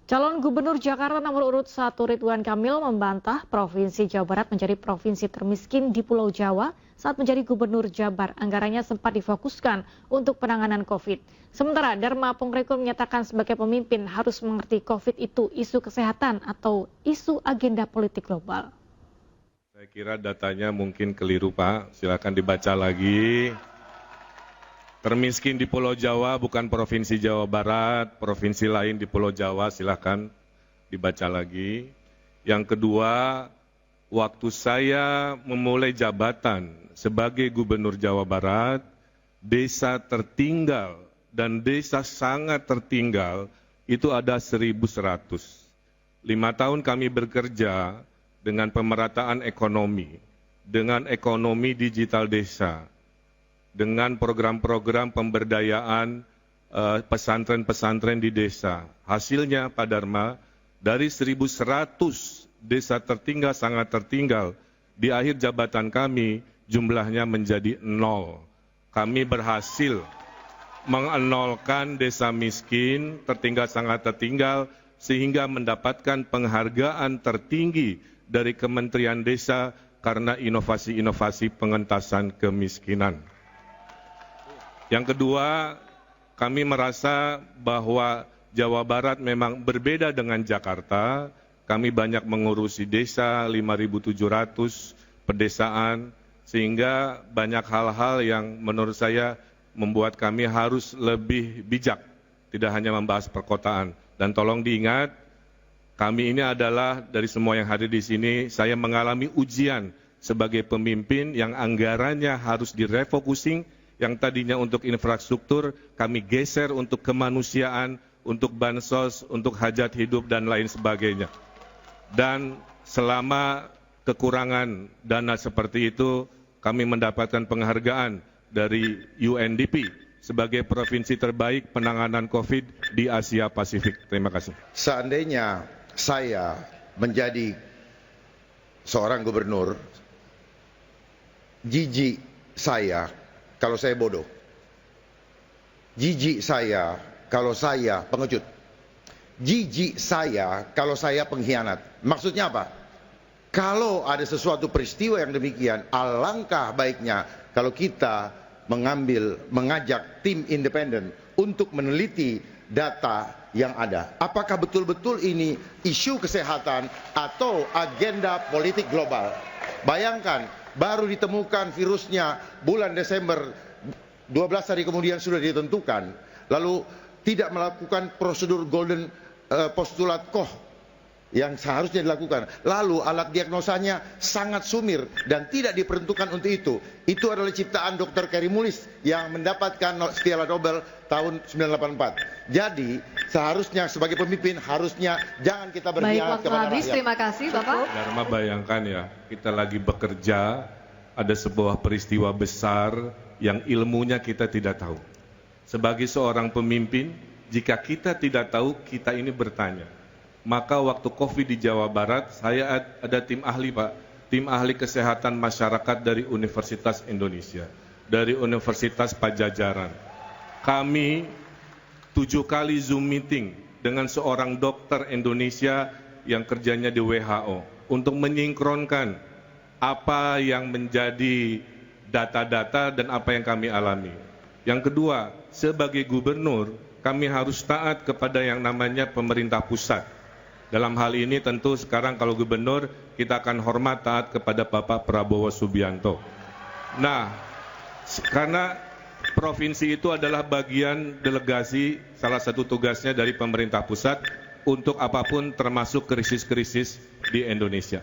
Calon Gubernur Jakarta nomor urut 1 Ridwan Kamil membantah Provinsi Jawa Barat menjadi provinsi termiskin di Pulau Jawa saat menjadi Gubernur Jabar. Anggarannya sempat difokuskan untuk penanganan COVID. Sementara Dharma Pongrekul menyatakan sebagai pemimpin harus mengerti COVID itu isu kesehatan atau isu agenda politik global. Saya kira datanya mungkin keliru, Pak. Silakan dibaca lagi. Termiskin di Pulau Jawa bukan Provinsi Jawa Barat, provinsi lain di Pulau Jawa, silakan dibaca lagi. Yang kedua, waktu saya memulai jabatan sebagai Gubernur Jawa Barat, desa tertinggal dan desa sangat tertinggal itu ada 1.100. 5 tahun kami bekerja dengan pemerataan ekonomi, dengan ekonomi digital desa, dengan program-program pemberdayaan pesantren-pesantren di desa. Hasilnya, Pak Dharma, dari 1.100 desa tertinggal, sangat tertinggal, di akhir jabatan kami jumlahnya menjadi 0. Kami berhasil mengenolkan desa miskin, tertinggal, sangat tertinggal, sehingga mendapatkan penghargaan tertinggi dari Kementerian Desa karena inovasi-inovasi pengentasan kemiskinan. Yang kedua, kami merasa bahwa Jawa Barat memang berbeda dengan Jakarta. Kami banyak mengurusi desa, 5.700 pedesaan, sehingga banyak hal-hal yang menurut saya membuat kami harus lebih bijak, tidak hanya membahas perkotaan. Dan tolong diingat, kami ini adalah dari semua yang hadir di sini, saya mengalami ujian sebagai pemimpin yang anggarannya harus direfocusing, yang tadinya untuk infrastruktur, kami geser untuk kemanusiaan, untuk bansos, untuk hajat hidup, dan lain sebagainya. Dan selama kekurangan dana seperti itu, kami mendapatkan penghargaan dari UNDP sebagai provinsi terbaik penanganan COVID di Asia Pasifik. Terima kasih. Seandainya saya menjadi seorang gubernur, jijik saya kalau saya bodoh, jijik saya kalau saya pengecut, jijik saya kalau saya pengkhianat. Maksudnya apa? Kalau ada sesuatu peristiwa yang demikian, alangkah baiknya kalau kita mengajak tim independen untuk meneliti data yang ada. Apakah betul-betul ini isu kesehatan atau agenda politik global? Bayangkan, baru ditemukan virusnya bulan Desember, 12 hari kemudian sudah ditentukan, lalu tidak melakukan prosedur golden postulat Koch yang seharusnya dilakukan, lalu alat diagnosanya sangat sumir dan tidak diperuntukkan untuk itu. Itu adalah ciptaan Dr. Carey Mullis yang mendapatkan Piala Nobel tahun 1984. Jadi seharusnya sebagai pemimpin harusnya jangan kita berkhianat kepada rakyat. Terima kasih Bapak. Dharma, bayangkan ya, kita lagi bekerja, ada sebuah peristiwa besar yang ilmunya kita tidak tahu. Sebagai seorang pemimpin, jika kita tidak tahu, kita ini bertanya. Maka waktu COVID di Jawa Barat, saya ada tim ahli, Pak. Tim ahli kesehatan masyarakat dari Universitas Indonesia, dari Universitas Pajajaran. Kami 7 kali Zoom meeting dengan seorang dokter Indonesia yang kerjanya di WHO untuk menyingkronkan apa yang menjadi data-data dan apa yang kami alami. Yang kedua, sebagai gubernur, kami harus taat kepada yang namanya pemerintah pusat. Dalam hal ini tentu sekarang kalau gubernur, kita akan hormat taat kepada Bapak Prabowo Subianto. Nah, karena provinsi itu adalah bagian delegasi, salah satu tugasnya dari pemerintah pusat untuk apapun termasuk krisis-krisis di Indonesia.